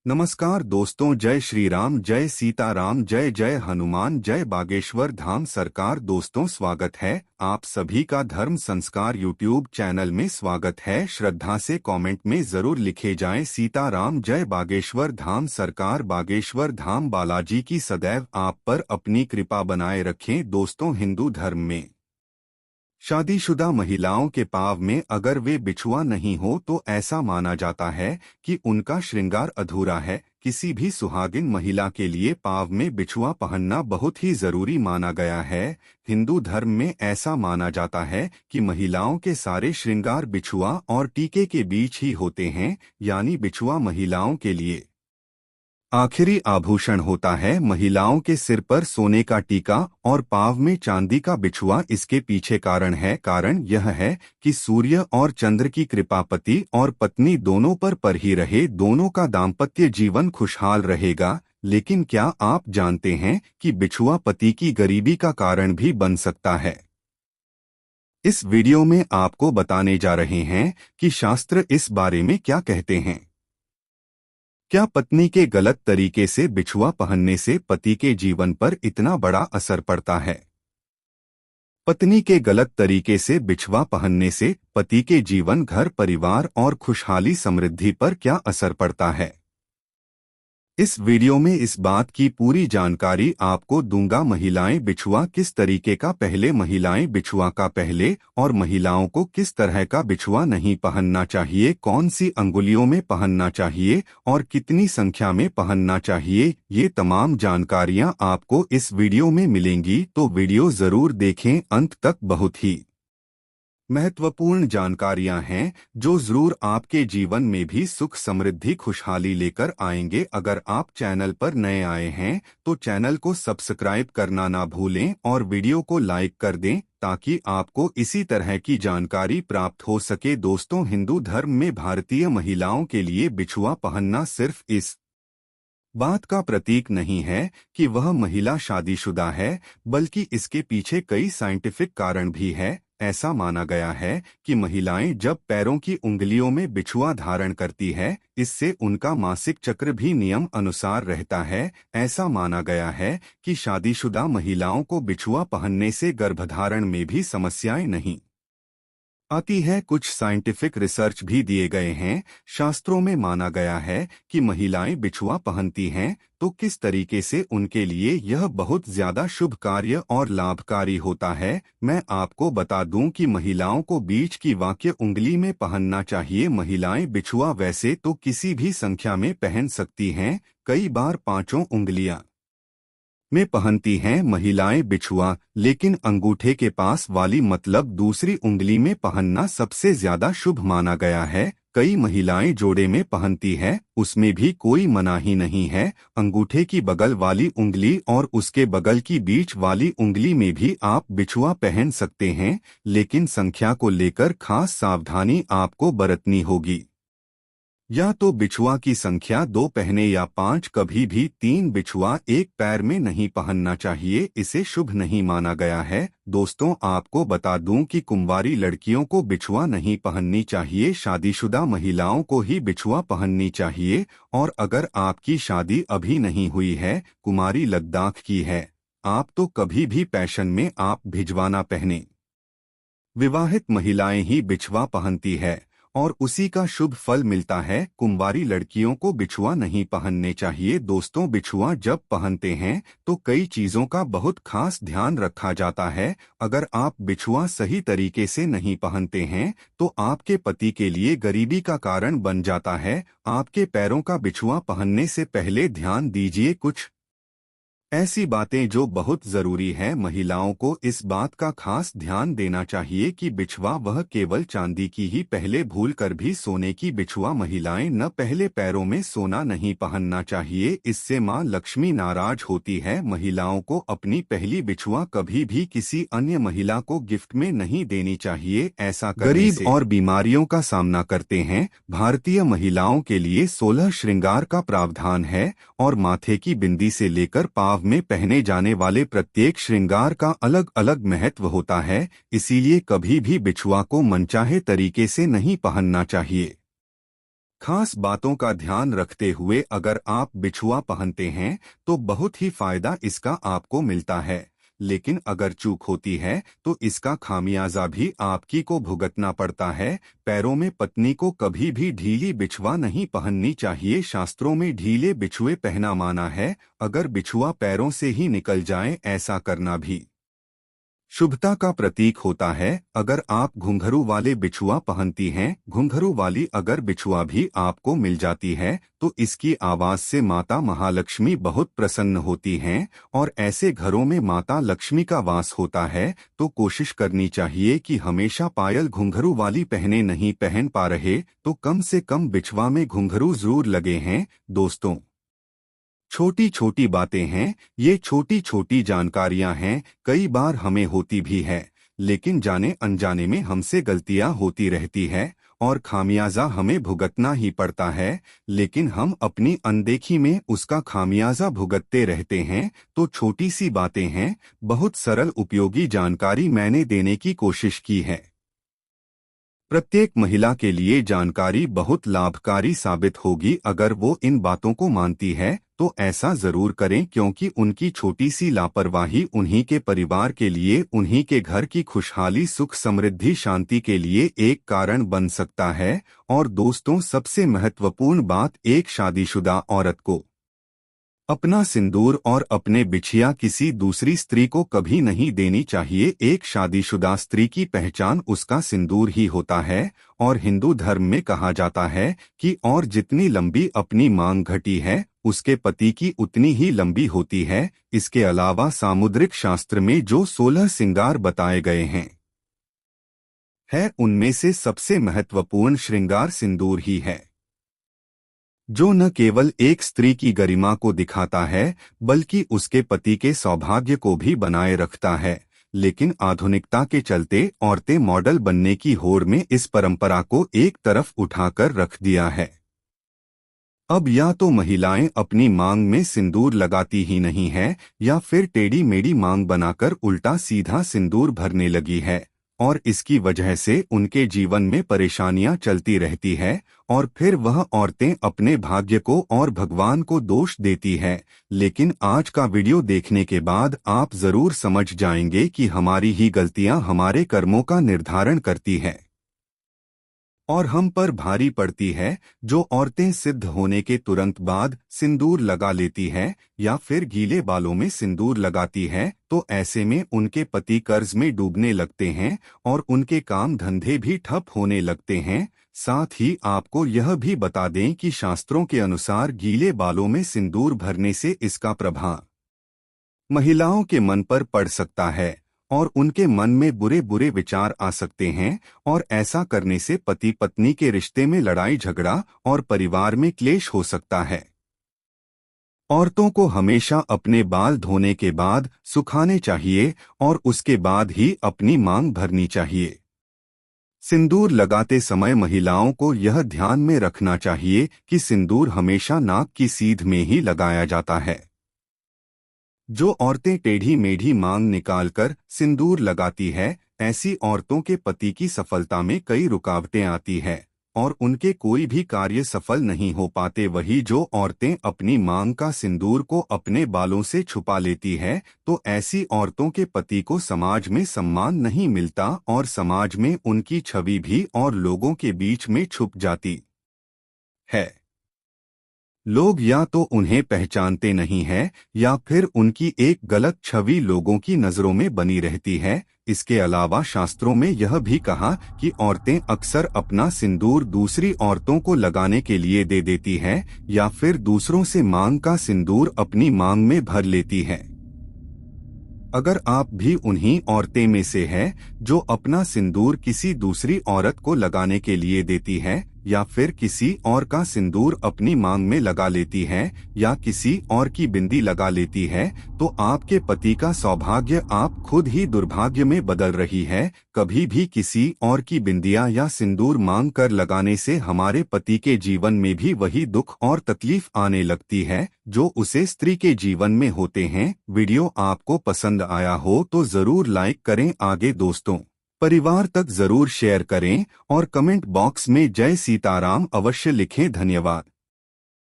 नमस्कार दोस्तों, जय श्री राम, जय सीताराम, जय जय हनुमान, जय बागेश्वर धाम सरकार। दोस्तों, स्वागत है आप सभी का धर्म संस्कार यूट्यूब चैनल में। स्वागत है। श्रद्धा से कमेंट में जरूर लिखे जाएं सीताराम, जय बागेश्वर धाम सरकार। बागेश्वर धाम बालाजी की सदैव आप पर अपनी कृपा बनाए रखें। दोस्तों, हिंदू धर्म में शादीशुदा महिलाओं के पाँव में अगर वे बिछुआ नहीं हो तो ऐसा माना जाता है कि उनका श्रृंगार अधूरा है। किसी भी सुहागिन महिला के लिए पाँव में बिछुआ पहनना बहुत ही जरूरी माना गया है। हिंदू धर्म में ऐसा माना जाता है कि महिलाओं के सारे श्रृंगार बिछुआ और टीके के बीच ही होते हैं, यानी बिछुआ महिलाओं के लिए आखिरी आभूषण होता है। महिलाओं के सिर पर सोने का टीका और पाँव में चांदी का बिछुआ इसके पीछे कारण है। कारण यह है कि सूर्य और चंद्र की कृपा पति और पत्नी दोनों पर ही रहे, दोनों का दाम्पत्य जीवन खुशहाल रहेगा। लेकिन क्या आप जानते हैं कि बिछुआ पति की गरीबी का कारण भी बन सकता है? इस वीडियो में आपको बताने जा रहे हैं कि शास्त्र इस बारे में क्या कहते हैं। क्या पत्नी के गलत तरीके से बिछुआ पहनने से पति के जीवन पर इतना बड़ा असर पड़ता है? पत्नी के गलत तरीके से बिछुआ पहनने से पति के जीवन, घर परिवार और खुशहाली समृद्धि पर क्या असर पड़ता है? इस वीडियो में इस बात की पूरी जानकारी आपको दूंगा। महिलाएं बिछुआ किस तरीके का, पहले महिलाएं बिछुआ का पहले, और महिलाओं को किस तरह का बिछुआ नहीं पहनना चाहिए, कौन सी अंगुलियों में पहनना चाहिए और कितनी संख्या में पहनना चाहिए, ये तमाम जानकारियां आपको इस वीडियो में मिलेंगी। तो वीडियो जरूर देखें अंत तक। बहुत ही महत्वपूर्ण जानकारियां हैं जो जरूर आपके जीवन में भी सुख समृद्धि खुशहाली लेकर आएंगे। अगर आप चैनल पर नए आए हैं तो चैनल को सब्सक्राइब करना ना भूलें और वीडियो को लाइक कर दें ताकि आपको इसी तरह की जानकारी प्राप्त हो सके। दोस्तों, हिंदू धर्म में भारतीय महिलाओं के लिए बिछुआ पहनना सिर्फ इस बात का प्रतीक नहीं है कि वह महिला शादीशुदा है, बल्कि इसके पीछे कई साइंटिफिक कारण भी है। ऐसा माना गया है कि महिलाएं जब पैरों की उंगलियों में बिछुआ धारण करती है, इससे उनका मासिक चक्र भी नियम अनुसार रहता है। ऐसा माना गया है कि शादीशुदा महिलाओं को बिछुआ पहनने से गर्भधारण में भी समस्याएं नहीं आती है। कुछ साइंटिफिक रिसर्च भी दिए गए हैं। शास्त्रों में माना गया है कि महिलाएं बिछुआ पहनती हैं तो किस तरीके से उनके लिए यह बहुत ज्यादा शुभ कार्य और लाभकारी होता है। मैं आपको बता दूं कि महिलाओं को बीच की वाक्य उंगली में पहनना चाहिए। महिलाएं बिछुआ वैसे तो किसी भी संख्या में पहन सकती हैं, कई बार पांचों उंगलियां में पहनती हैं महिलाएं बिछुआ, लेकिन अंगूठे के पास वाली मतलब दूसरी उंगली में पहनना सबसे ज्यादा शुभ माना गया है। कई महिलाएं जोड़े में पहनती हैं, उसमें भी कोई मनाही नहीं है। अंगूठे की बगल वाली उंगली और उसके बगल की बीच वाली उंगली में भी आप बिछुआ पहन सकते हैं, लेकिन संख्या को लेकर खास सावधानी आपको बरतनी होगी। या तो बिछुआ की संख्या 2 पहने या 5, कभी भी 3 बिछुआ एक पैर में नहीं पहनना चाहिए, इसे शुभ नहीं माना गया है। दोस्तों, आपको बता दूं कि कुंवारी लड़कियों को बिछुआ नहीं पहननी चाहिए, शादीशुदा महिलाओं को ही बिछुआ पहननी चाहिए। और अगर आपकी शादी अभी नहीं हुई है, कुमारी लद्दाख की है, आप तो कभी भी पैशन में आप भिजवाना पहने। विवाहित महिलाएं ही बिछुआ पहनती है और उसी का शुभ फल मिलता है। कुंवारी लड़कियों को बिछुआ नहीं पहनने चाहिए। दोस्तों, बिछुआ जब पहनते हैं तो कई चीजों का बहुत खास ध्यान रखा जाता है। अगर आप बिछुआ सही तरीके से नहीं पहनते हैं तो आपके पति के लिए गरीबी का कारण बन जाता है। आपके पैरों का बिछुआ पहनने से पहले ध्यान दीजिए कुछ ऐसी बातें जो बहुत जरूरी है। महिलाओं को इस बात का खास ध्यान देना चाहिए कि बिछुआ वह केवल चांदी की ही, पहले भूल कर भी सोने की बिछुआ महिलाएं न पहले। पैरों में सोना नहीं पहनना चाहिए, इससे मां लक्ष्मी नाराज होती है। महिलाओं को अपनी पहली बिछुआ कभी भी किसी अन्य महिला को गिफ्ट में नहीं देनी चाहिए। ऐसा गरीब और बीमारियों का सामना करते हैं। भारतीय महिलाओं के लिए 16 श्रृंगार का प्रावधान है और माथे की बिंदी से लेकर पाँव में पहने जाने वाले प्रत्येक श्रृंगार का अलग अलग महत्व होता है। इसीलिए कभी भी बिछुआ को मनचाहे तरीके से नहीं पहनना चाहिए। खास बातों का ध्यान रखते हुए अगर आप बिछुआ पहनते हैं तो बहुत ही फायदा इसका आपको मिलता है, लेकिन अगर चूक होती है तो इसका खामियाजा भी आपकी को भुगतना पड़ता है। पैरों में पत्नी को कभी भी ढीली बिछुआ नहीं पहननी चाहिए। शास्त्रों में ढीले बिछुए पहना माना है। अगर बिछुआ पैरों से ही निकल जाए ऐसा करना भी शुभता का प्रतीक होता है। अगर आप घुंघरू वाले बिछुआ पहनती हैं, घुंघरू वाली अगर बिछुआ भी आपको मिल जाती है तो इसकी आवाज से माता महालक्ष्मी बहुत प्रसन्न होती हैं और ऐसे घरों में माता लक्ष्मी का वास होता है। तो कोशिश करनी चाहिए कि हमेशा पायल घुंघरू वाली पहने, नहीं पहन पा रहे तो कम से कम बिछुआ में घुंघरू जरूर लगे हैं। दोस्तों, छोटी छोटी बातें हैं, ये छोटी छोटी जानकारियां हैं, कई बार हमें होती भी है, लेकिन जाने अनजाने में हमसे गलतियां होती रहती है और खामियाजा हमें भुगतना ही पड़ता है। लेकिन हम अपनी अनदेखी में उसका खामियाजा भुगतते रहते हैं। तो छोटी सी बातें हैं, बहुत सरल उपयोगी जानकारी मैंने देने की कोशिश की है। प्रत्येक महिला के लिए जानकारी बहुत लाभकारी साबित होगी अगर वो इन बातों को मानती है। तो ऐसा जरूर करें, क्योंकि उनकी छोटी सी लापरवाही उन्हीं के परिवार के लिए, उन्हीं के घर की खुशहाली, सुख, समृद्धि, शांति के लिए एक कारण बन सकता है। और दोस्तों, सबसे महत्वपूर्ण बात, एक शादीशुदा औरत को अपना सिंदूर और अपने बिछिया किसी दूसरी स्त्री को कभी नहीं देनी चाहिए। एक शादीशुदा स्त्री की पहचान उसका सिंदूर ही होता है। और हिंदू धर्म में कहा जाता है कि और जितनी लंबी अपनी मांग घटी है उसके पति की उतनी ही लंबी होती है। इसके अलावा सामुद्रिक शास्त्र में जो 16 श्रृंगार बताए गए हैं उनमें से सबसे महत्वपूर्ण श्रृंगार सिंदूर ही है, जो न केवल एक स्त्री की गरिमा को दिखाता है बल्कि उसके पति के सौभाग्य को भी बनाए रखता है। लेकिन आधुनिकता के चलते औरतें मॉडल बनने की होड़ में इस परंपरा को एक तरफ उठाकर रख दिया है। अब या तो महिलाएं अपनी मांग में सिंदूर लगाती ही नहीं है, या फिर टेढ़ी मेढ़ी मांग बनाकर उल्टा सीधा सिंदूर भरने लगी है, और इसकी वजह से उनके जीवन में परेशानियां चलती रहती है। और फिर वह औरतें अपने भाग्य को और भगवान को दोष देती है। लेकिन आज का वीडियो देखने के बाद आप जरूर समझ जाएंगे कि हमारी ही गलतियां हमारे कर्मों का निर्धारण करती है और हम पर भारी पड़ती है। जो औरतें सिद्ध होने के तुरंत बाद सिंदूर लगा लेती है या फिर गीले बालों में सिंदूर लगाती है, तो ऐसे में उनके पति कर्ज में डूबने लगते हैं और उनके काम धंधे भी ठप होने लगते हैं। साथ ही आपको यह भी बता दें कि शास्त्रों के अनुसार गीले बालों में सिंदूर भरने से इसका प्रभाव महिलाओं के मन पर पड़ सकता है और उनके मन में बुरे बुरे विचार आ सकते हैं, और ऐसा करने से पति पत्नी के रिश्ते में लड़ाई झगड़ा और परिवार में क्लेश हो सकता है। औरतों को हमेशा अपने बाल धोने के बाद सुखाने चाहिए और उसके बाद ही अपनी मांग भरनी चाहिए। सिंदूर लगाते समय महिलाओं को यह ध्यान में रखना चाहिए कि सिंदूर हमेशा नाक की सीध में ही लगाया जाता है। जो औरतें टेढ़ी मेढ़ी मांग निकालकर सिंदूर लगाती है, ऐसी औरतों के पति की सफलता में कई रुकावटें आती है और उनके कोई भी कार्य सफल नहीं हो पाते। वही जो औरतें अपनी मांग का सिंदूर को अपने बालों से छुपा लेती है, तो ऐसी औरतों के पति को समाज में सम्मान नहीं मिलता और समाज में उनकी छवि भी और लोगों के बीच में छुप जाती है। लोग या तो उन्हें पहचानते नहीं हैं या फिर उनकी एक गलत छवि लोगों की नजरों में बनी रहती है। इसके अलावा शास्त्रों में यह भी कहा कि औरतें अक्सर अपना सिंदूर दूसरी औरतों को लगाने के लिए दे देती हैं या फिर दूसरों से मांग का सिंदूर अपनी मांग में भर लेती हैं। अगर आप भी उन्हीं औरतें में से हैं जो अपना सिंदूर किसी दूसरी औरत को लगाने के लिए देती है या फिर किसी और का सिंदूर अपनी मांग में लगा लेती है या किसी और की बिंदी लगा लेती है, तो आपके पति का सौभाग्य आप खुद ही दुर्भाग्य में बदल रही है। कभी भी किसी और की बिंदियां या सिंदूर मांग कर लगाने से हमारे पति के जीवन में भी वही दुख और तकलीफ आने लगती है जो उसे स्त्री के जीवन में होते हैं। वीडियो आपको पसंद आया हो तो जरूर लाइक करें। आगे दोस्तों, परिवार तक जरूर शेयर करें और कमेंट बॉक्स में जय सीताराम अवश्य लिखें। धन्यवाद।